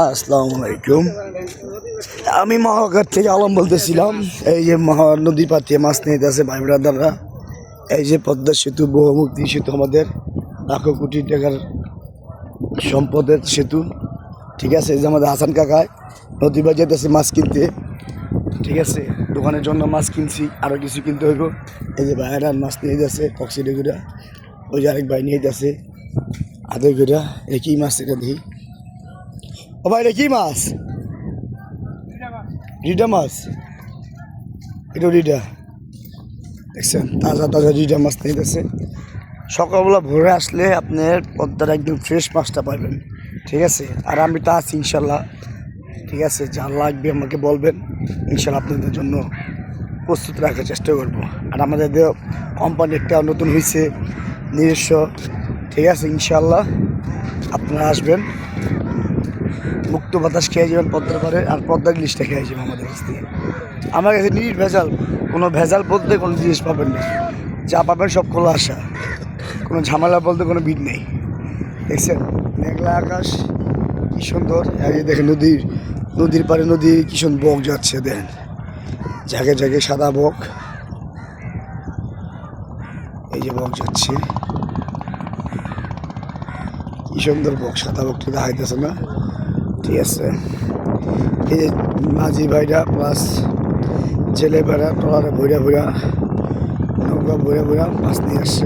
আসসালামু আলাইকুম। আমি মহাঘাট থেকে আলম বলতেছিলাম। এই যে মহানদী পাতিয়ে মাছ নিয়ে আছে ভাই ব্রাদাররা। এই যে পদ্মা সেতু, বহুমুখী সেতু, আমাদের লাখো কোটি টাকার সম্পদের সেতু। ঠিক আছে, এই যে আমাদের হাসান কাকায় নদী বা যেতেছে মাছ কিনতে। ঠিক আছে, দোকানের জন্য মাছ কিনছি, আরও কিছু কিনতে হইব। এই যে ভাইয়েরা মাছ নিয়ে যাচ্ছে টক্সিডে ঘুরা। ওই যে আরেক ভাই নিয়ে যাচ্ছে আধে ঘুরা। একই মাছ এটা দেখি। ও ভাই, এটা কি মাছ? রিডা মাছ। এটা রিডা, দেখছেন? তাজা তাজা রিডা মাছ নিয়ে যাচ্ছে। সকালবেলা ভোরে আসলে আপনার পদ্মার একদম ফ্রেশ মাছটা পাবেন। ঠিক আছে, আর আমি তা আছি ইনশাল্লাহ। ঠিক আছে, যা লাগবে আমাকে বলবেন, ইনশাল্লাহ আপনাদের জন্য প্রস্তুত রাখার চেষ্টা করবো। আর আমাদের কোম্পানি একটা নতুন হয়েছে নিজস্ব। ঠিক আছে, ইনশাল্লাহ আপনারা আসবেন, মুক্ত বাতাস খেয়ে যাবেন পদ্মার পারে, আর পদ্মার ইলিশটা খেয়ে যাবেন আমাদের কাছ থেকে। আমার কাছে নির্ভেজাল, কোনো ভেজাল বলতে কোনো জিনিস পাবেন না। যা পাবেন সব খোলা আসা, কোনো ঝামেলা বলতে কোনো ভিড় নেই। দেখছেন মেঘলা আকাশ কি সুন্দর। এই দেখেন নদীর পাড়ে নদী কি সুন্দর বক যাচ্ছে, দেখেন ঝাঁকে ঝাঁকে সাদা বক। এই যে বক যাচ্ছে, কি সুন্দর বক, সাদা বকটা দেখাইতেছে না? ঠিক আছে, এই যে মাঝি ভাইরা প্লাস ছেলে ভাইরা ট্রলারে ভৈরা নৌকা ভৈরা মাছ নিয়ে আসছে।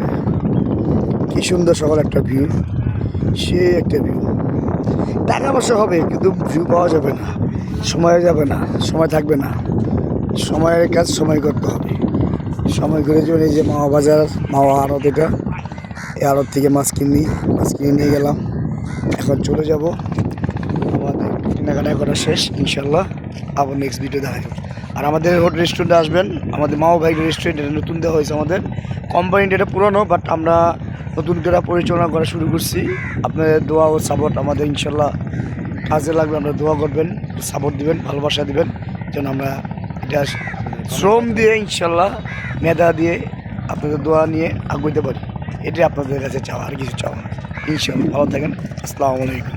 কি সুন্দর সকাল একটা ভিউ, সে একটা ভিউ। টাকা পয়সা হবে কিন্তু ভিউ পাওয়া যাবে না, সময় যাবে না, সময় থাকবে না। সময়ের কাজ সময় করতে হবে। সময় করে যাবেন। এই যে মাওয়া বাজার, মাওয়া আড়ত, এটা এই আড়ত থেকে মাছ কিনে নিয়ে গেলাম। এখন চলে যাব, আমাদের কেনাকাটা করা শেষ। ইনশাল্লাহ আবার নেক্সট ভিডিও দেখা যাবে। আর আমাদের রেস্টুরেন্টে আসবেন, আমাদের মাও ভাই রেস্টুরেন্ট, এটা নতুন দেওয়া হয়েছে। আমাদের কোম্পানিটা এটা পুরনো, বাট আমরা নতুন করে পরিচালনা করা শুরু করছি। আপনাদের দোয়া ও সাপোর্ট আমাদের ইনশাল্লাহ কাজে লাগবে। আমরা দোয়া করবেন, সাপোর্ট দিবেন, ভালোবাসা দিবেন, যেন আমরা এটা শ্রম দিয়ে ইনশাল্লাহ মেধা দিয়ে আপনাদের দোয়া নিয়ে আগাইতে পারি। এটাই আপনাদের কাছে চাওয়া, আর কিছু চাওয়া না। ইনশাল্লাহ ভালো থাকেন। আসসালামু আলাইকুম।